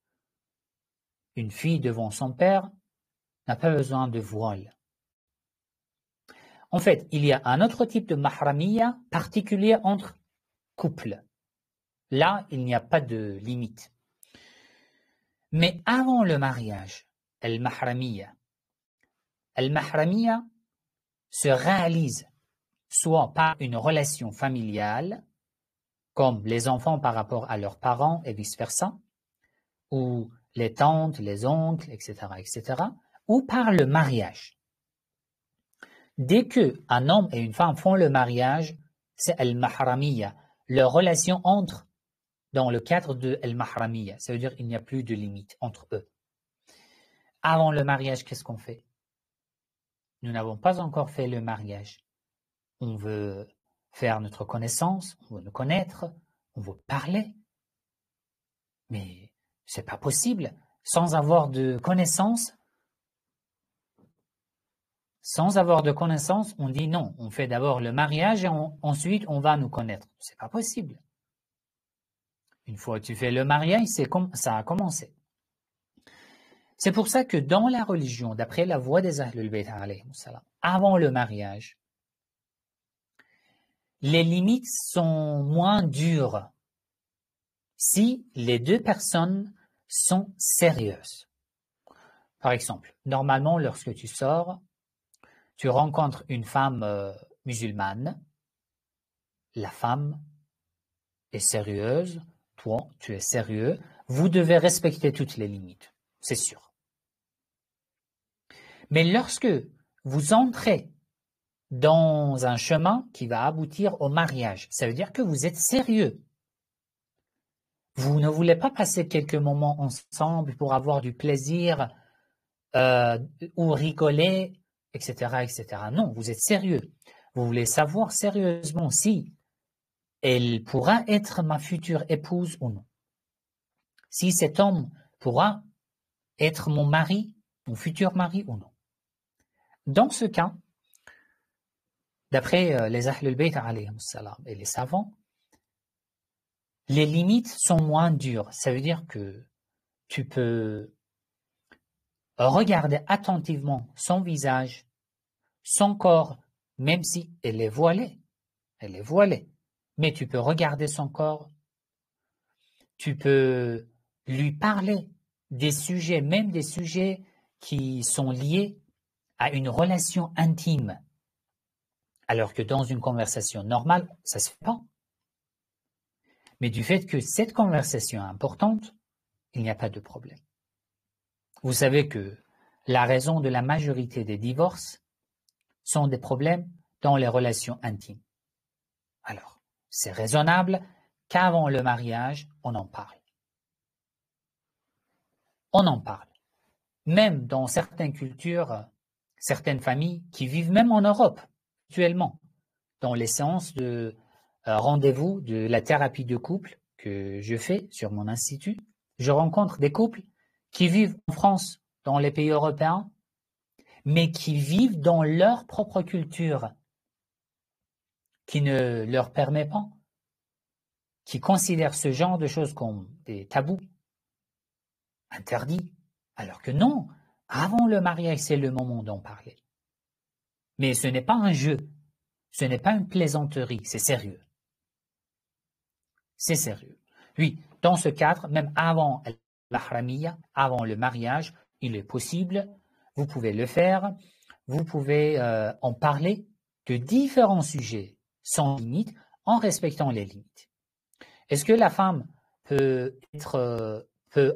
Une fille devant son père n'a pas besoin de voile. En fait, il y a un autre type de mahramiyya particulier entre couples. Là, il n'y a pas de limite. Mais avant le mariage, al-mahramiyya se réalise soit par une relation familiale, comme les enfants par rapport à leurs parents et vice-versa, ou les tantes, les oncles, etc., ou par le mariage. Dès qu'un homme et une femme font le mariage, c'est al-mahramiyya. Leur relation entre dans le cadre de al-mahramiyya. Ça veut dire qu'il n'y a plus de limite entre eux. Avant le mariage, qu'est-ce qu'on fait? Nous n'avons pas encore fait le mariage. On veut faire notre connaissance, on veut nous connaître, on veut parler. Mais c'est pas possible. sans avoir de connaissances. Sans avoir de connaissances, on dit non, on fait d'abord le mariage et ensuite on va nous connaître. C'est pas possible. Une fois que tu fais le mariage, ça a commencé. C'est pour ça que dans la religion, d'après la voie des Ahlul Bayt alayhim salam, avant le mariage, les limites sont moins dures si les deux personnes sont sérieuses. Par exemple, normalement, lorsque tu sors, tu rencontres une femme musulmane, la femme est sérieuse, toi, tu es sérieux, vous devez respecter toutes les limites, c'est sûr. Mais lorsque vous entrez dans un chemin qui va aboutir au mariage, ça veut dire que vous êtes sérieux. Vous ne voulez pas passer quelques moments ensemble pour avoir du plaisir ou rigoler, etc., etc. Non, vous êtes sérieux. Vous voulez savoir sérieusement si elle pourra être ma future épouse ou non. Si cet homme pourra être mon mari, mon futur mari ou non. Dans ce cas, d'après les Ahlul Bayt alayhim salam et les savants, les limites sont moins dures. Ça veut dire que tu peux regarder attentivement son visage, son corps, même si elle est voilée. Elle est voilée. Mais tu peux regarder son corps. Tu peux lui parler des sujets, même des sujets qui sont liés à une relation intime. Alors que dans une conversation normale, ça ne se fait pas. Mais du fait que cette conversation est importante, il n'y a pas de problème. Vous savez que la raison de la majorité des divorces sont des problèmes dans les relations intimes. Alors, c'est raisonnable qu'avant le mariage, on en parle. On en parle. Même dans certaines cultures, certaines familles qui vivent même en Europe, actuellement, dans les séances de rendez-vous de la thérapie de couple que je fais sur mon institut, je rencontre des couples qui vivent en France, dans les pays européens, mais qui vivent dans leur propre culture, qui ne leur permet pas, qui considèrent ce genre de choses comme des tabous, interdits, alors que non, avant le mariage, c'est le moment d'en parler. Mais ce n'est pas un jeu, ce n'est pas une plaisanterie, c'est sérieux. C'est sérieux. Oui, dans ce cadre, même avant l'ahramiyya, avant le mariage, il est possible, vous pouvez le faire, vous pouvez en parler de différents sujets sans limite, en respectant les limites. Est-ce que la femme peut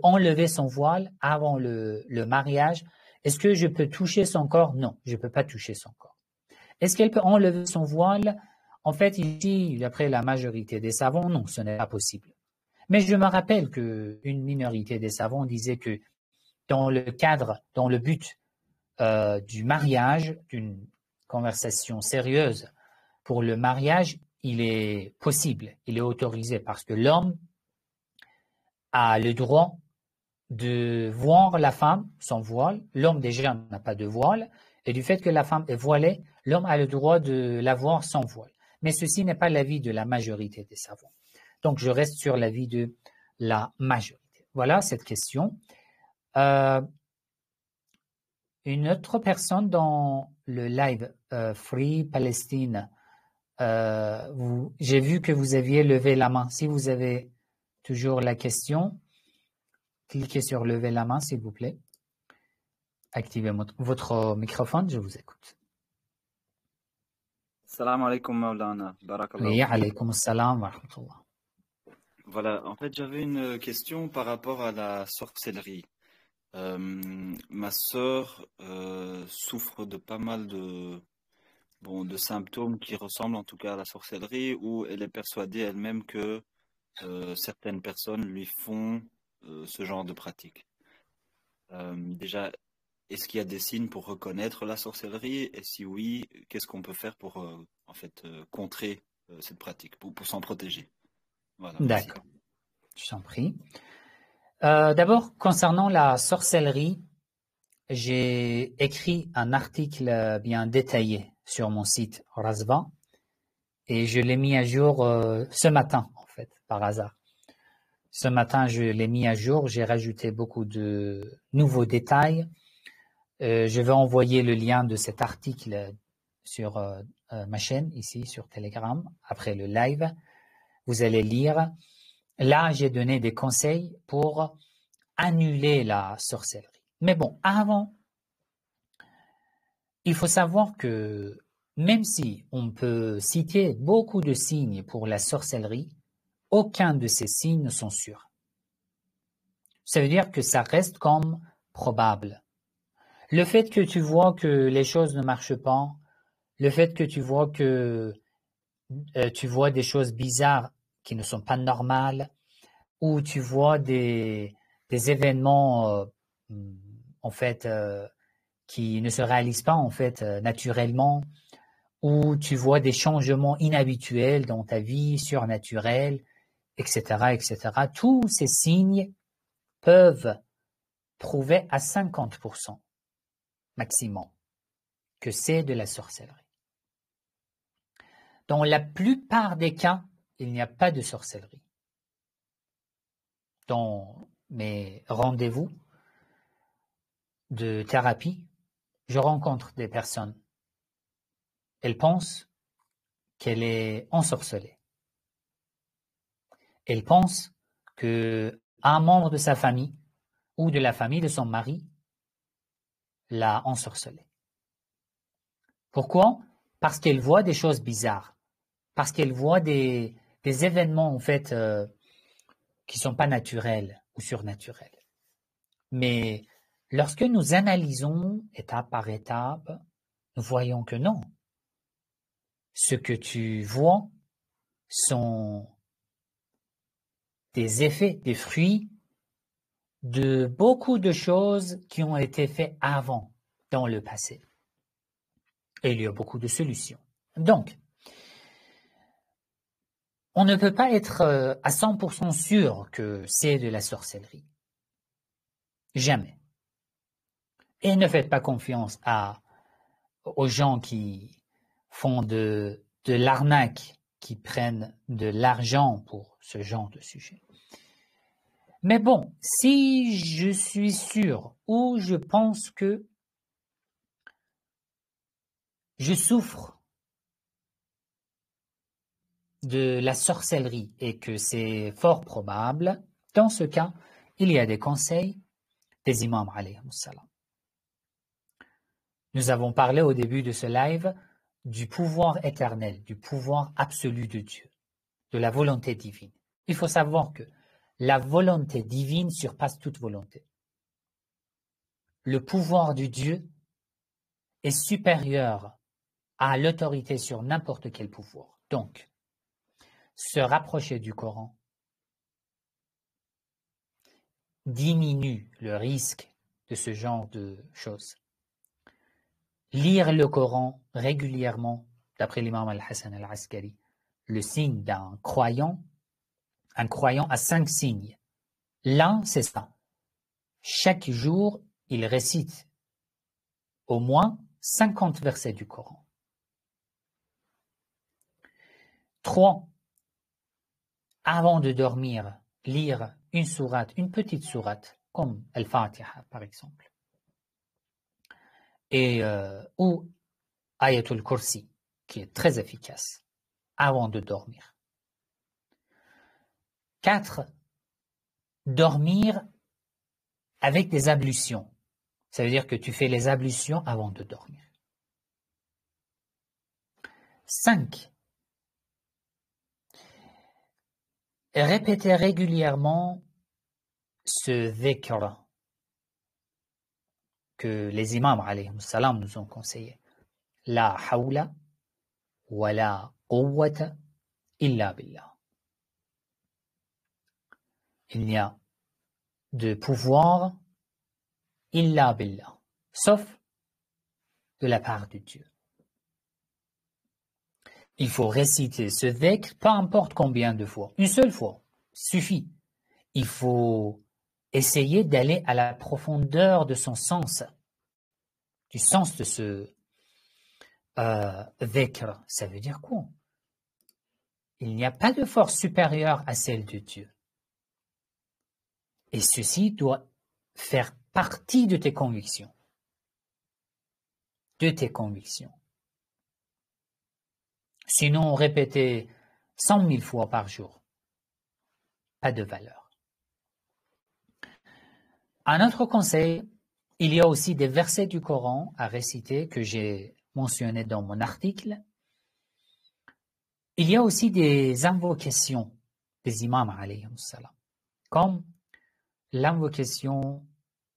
enlever son voile avant le mariage? Est-ce que je peux toucher son corps? Non, je ne peux pas toucher son corps. Est-ce qu'elle peut enlever son voile? En fait, ici, d'après la majorité des savants, non, ce n'est pas possible. Mais je me rappelle qu'une minorité des savants disait que dans le cadre, dans le but du mariage, d'une conversation sérieuse pour le mariage, il est possible, il est autorisé parce que l'homme a le droit de voir la femme sans voile. L'homme déjà n'a pas de voile et du fait que la femme est voilée, l'homme a le droit de la voir sans voile. Mais ceci n'est pas l'avis de la majorité des savants. Donc, je reste sur l'avis de la majorité. Voilà cette question. Une autre personne dans le live Free Palestine, j'ai vu que vous aviez levé la main. Si vous avez toujours la question, cliquez sur lever la main, s'il vous plaît. Activez votre microphone, je vous écoute. Salam alaikum Maulana, barakallah. Oui, alaykoum salam wa rahmatullah. Voilà, en fait j'avais une question par rapport à la sorcellerie. Ma sœur souffre de pas mal de symptômes qui ressemblent en tout cas à la sorcellerie, où elle est persuadée elle-même que certaines personnes lui font ce genre de pratique. Déjà, est-ce qu'il y a des signes pour reconnaître la sorcellerie? Et si oui, qu'est-ce qu'on peut faire pour contrer cette pratique, pour s'en protéger? Voilà, merci. D'accord, je t'en prie. D'abord, concernant la sorcellerie, j'ai écrit un article bien détaillé sur mon site Razva et je l'ai mis à jour ce matin, en fait, par hasard. Ce matin, je l'ai mis à jour, j'ai rajouté beaucoup de nouveaux détails. Je vais envoyer le lien de cet article sur ma chaîne, ici, sur Telegram, après le live. Vous allez lire. Là, j'ai donné des conseils pour annuler la sorcellerie. Mais bon, avant, il faut savoir que même si on peut citer beaucoup de signes pour la sorcellerie, aucun de ces signes ne sont sûrs. Ça veut dire que ça reste comme probable. Le fait que tu vois que les choses ne marchent pas, le fait que tu vois des choses bizarres qui ne sont pas normales, ou tu vois des événements en fait qui ne se réalisent pas en fait naturellement, ou tu vois des changements inhabituels dans ta vie, surnaturels, etc., etc. Tous ces signes peuvent prouver à 50% maximum que c'est de la sorcellerie. Dans la plupart des cas, il n'y a pas de sorcellerie. Dans mes rendez-vous de thérapie, je rencontre des personnes. Elles pensent qu'elle est ensorcelée. Elles pensent qu'un membre de sa famille ou de la famille de son mari l'a ensorcelée. Pourquoi? Parce qu'elle voit des choses bizarres, parce qu'elle voit des événements en fait qui ne sont pas naturels ou surnaturels. Mais lorsque nous analysons étape par étape, nous voyons que non. Ce que tu vois sont des effets, des fruits de beaucoup de choses qui ont été faites avant, dans le passé. Et il y a beaucoup de solutions. Donc, on ne peut pas être à 100% sûr que c'est de la sorcellerie. Jamais. Et ne faites pas confiance aux gens qui font de l'arnaque, qui prennent de l'argent pour ce genre de sujet. Mais bon, si je suis sûr ou je pense que je souffre de la sorcellerie et que c'est fort probable, dans ce cas, il y a des conseils des imams alayhim salam. Nous avons parlé au début de ce live du pouvoir éternel, du pouvoir absolu de Dieu, de la volonté divine. Il faut savoir que la volonté divine surpasse toute volonté. Le pouvoir de Dieu est supérieur à l'autorité sur n'importe quel pouvoir. Donc, se rapprocher du Coran diminue le risque de ce genre de choses. Lire le Coran régulièrement, d'après l'imam Al-Hassan Al-Askari, le signe d'un croyant, un croyant a 5 signes. L'un, c'est ça. Chaque jour, il récite au moins 50 versets du Coran. 3. Avant de dormir, lire une sourate, une petite sourate, comme Al-Fatiha par exemple, ou Ayatul Kursi, qui est très efficace, avant de dormir. 4. Dormir avec des ablutions. Ça veut dire que tu fais les ablutions avant de dormir. 5. Répéter régulièrement ce dhikr que les imams alayhim salam nous ont conseillé. La hawla wa la quwwata illa billah. Il n'y a de pouvoir illa billah, sauf de la part de Dieu. Il faut réciter ce dhikr, peu importe combien de fois. Une seule fois suffit. Il faut essayer d'aller à la profondeur de son sens, du sens de ce dhikr. Ça veut dire quoi? Il n'y a pas de force supérieure à celle de Dieu. Et ceci doit faire partie de tes convictions. De tes convictions. Sinon, répéter 100 000 fois par jour, pas de valeur. Un autre conseil, il y a aussi des versets du Coran à réciter que j'ai mentionnés dans mon article. Il y a aussi des invocations des imams alayhim salam, comme l'invocation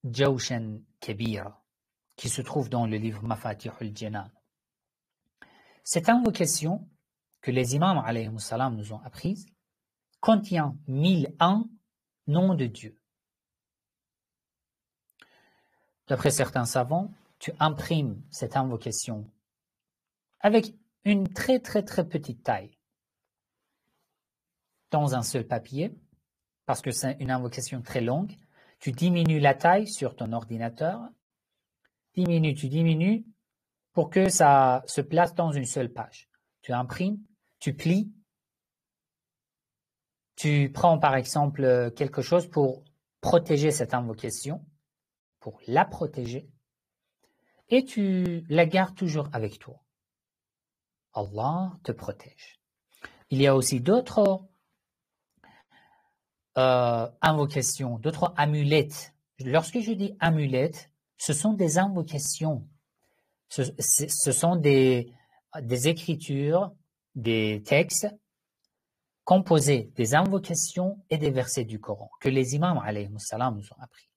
Jawshan Kabira, qui se trouve dans le livre Mafatihul Jinan. Cette invocation que les imams alayhim salam nous ont apprise contient 1001 noms de Dieu. D'après certains savants, tu imprimes cette invocation avec une très petite taille dans un seul papier, parce que c'est une invocation très longue. Tu diminues la taille sur ton ordinateur, tu diminues pour que ça se place dans une seule page. Tu imprimes, tu plies, tu prends par exemple quelque chose pour protéger cette invocation, pour la protéger, et tu la gardes toujours avec toi. Allah te protège. Il y a aussi d'autres invocations, d'autres amulettes. Lorsque je dis amulettes, ce sont des invocations. Ce sont des écritures, des textes composés des invocations et des versets du Coran que les imams alayhim salam nous ont appris.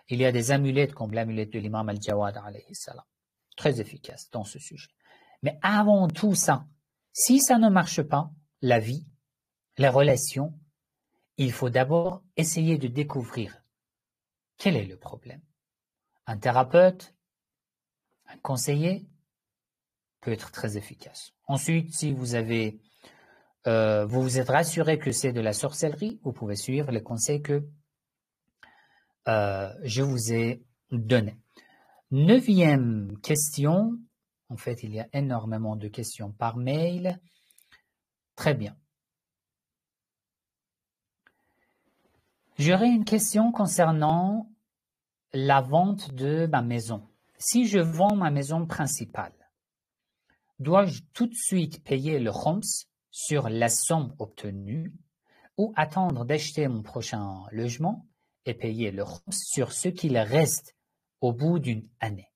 Il y a des amulettes comme l'amulette de l'imam al-Jawad alayhi salam, très efficace dans ce sujet. Mais avant tout ça, si ça ne marche pas, la vie, les relations, il faut d'abord essayer de découvrir quel est le problème. Un thérapeute, un conseiller peut être très efficace. Ensuite, si vous vous êtes rassuré que c'est de la sorcellerie, vous pouvez suivre les conseils que je vous ai donnés. 9e question. En fait, il y a énormément de questions par mail. Très bien. J'aurais une question concernant la vente de ma maison. Si je vends ma maison principale, dois-je tout de suite payer le khums sur la somme obtenue ou attendre d'acheter mon prochain logement et payer le khums sur ce qu'il reste au bout d'une année?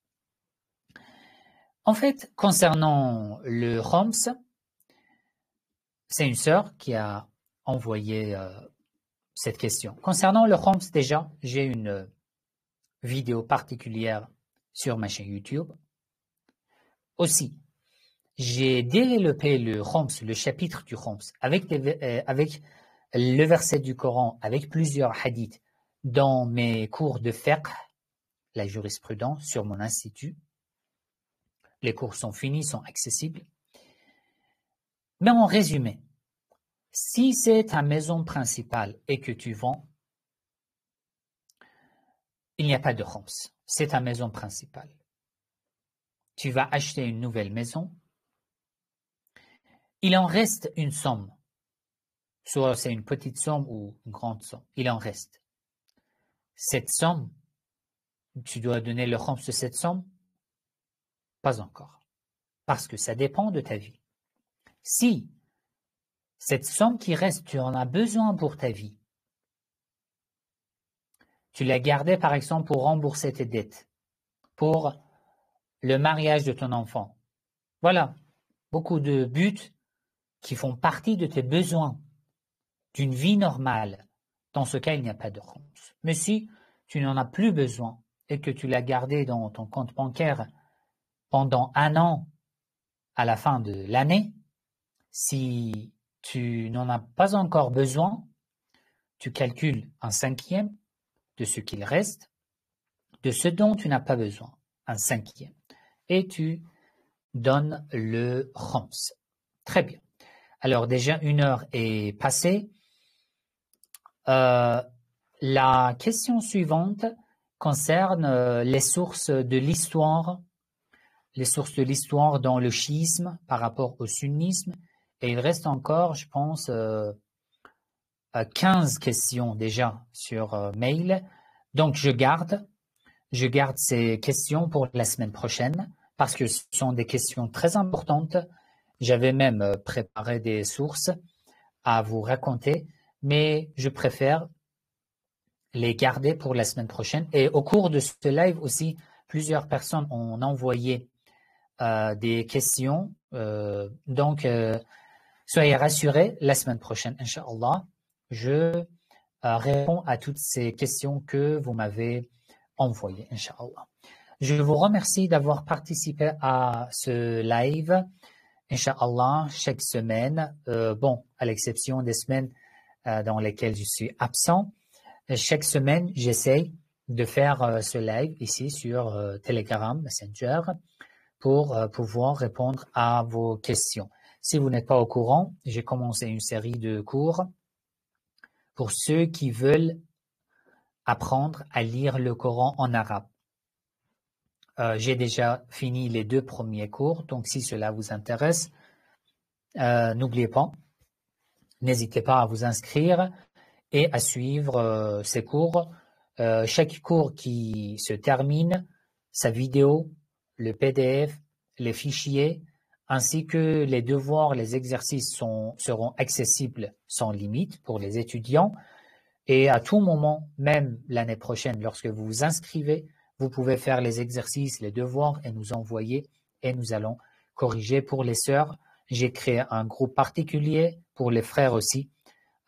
En fait, concernant le khums, c'est une sœur qui a envoyé cette question. Concernant le khums, déjà, j'ai une vidéo particulière sur ma chaîne YouTube. Aussi, j'ai développé le khums, le chapitre du khums, avec le verset du Coran, avec plusieurs hadiths, dans mes cours de fiqh, la jurisprudence, sur mon institut. Les cours sont finis, sont accessibles. Mais en résumé, si c'est ta maison principale et que tu vends, il n'y a pas de khums. C'est ta maison principale. Tu vas acheter une nouvelle maison. Il en reste une somme. Soit c'est une petite somme ou une grande somme. Il en reste. Cette somme, tu dois donner le khums de cette somme? Pas encore. Parce que ça dépend de ta vie. Si cette somme qui reste, tu en as besoin pour ta vie, tu l'as gardée par exemple pour rembourser tes dettes, pour le mariage de ton enfant. Voilà, beaucoup de buts qui font partie de tes besoins d'une vie normale. Dans ce cas, il n'y a pas de khums. Mais si tu n'en as plus besoin et que tu l'as gardé dans ton compte bancaire pendant un an à la fin de l'année, si tu n'en as pas encore besoin, tu calcules un cinquième de ce qu'il reste, de ce dont tu n'as pas besoin, un cinquième, et tu donnes le khums. Très bien. Alors déjà 1 heure est passée. La question suivante concerne les sources de l'histoire dans le chiisme par rapport au sunnisme. Et il reste encore, je pense, 15 questions déjà sur mail. Donc, je garde ces questions pour la semaine prochaine parce que ce sont des questions très importantes. J'avais même préparé des sources à vous raconter, mais je préfère les garder pour la semaine prochaine. Et au cours de ce live aussi, plusieurs personnes ont envoyé des questions. Donc, soyez rassurés, la semaine prochaine, Inch'Allah, je réponds à toutes ces questions que vous m'avez envoyées, Inch'Allah. Je vous remercie d'avoir participé à ce live. Inch'Allah, chaque semaine, à l'exception des semaines dans lesquelles je suis absent, chaque semaine, j'essaie de faire ce live ici sur Telegram, Messenger, pour pouvoir répondre à vos questions. Si vous n'êtes pas au courant, j'ai commencé une série de cours pour ceux qui veulent apprendre à lire le Coran en arabe. J'ai déjà fini les 2 premiers cours, donc si cela vous intéresse, n'oubliez pas, n'hésitez pas à vous inscrire et à suivre ces cours. Chaque cours qui se termine, sa vidéo, le PDF, les fichiers, ainsi que les devoirs, les exercices seront accessibles sans limite pour les étudiants. Et à tout moment, même l'année prochaine, lorsque vous vous inscrivez, vous pouvez faire les exercices, les devoirs et nous envoyer et nous allons corriger. Pour les sœurs, j'ai créé un groupe particulier, pour les frères aussi.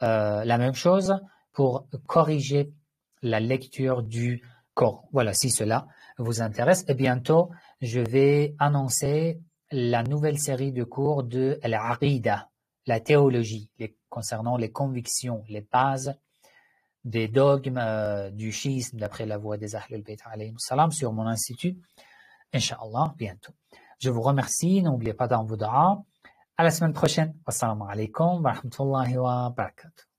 La même chose pour corriger la lecture du Coran. Voilà, si cela vous intéresse. Et bientôt, je vais annoncer la nouvelle série de cours de l'Aqida, la théologie, concernant les convictions, les bases des dogmes du chiisme d'après la voie des Ahlul Bayt alayhim salam sur mon institut. Inch'Allah, bientôt. Je vous remercie. N'oubliez pas dans vos du'a. À la semaine prochaine. Wassalamu alaikum wa rahmatullahi wa barakatuh.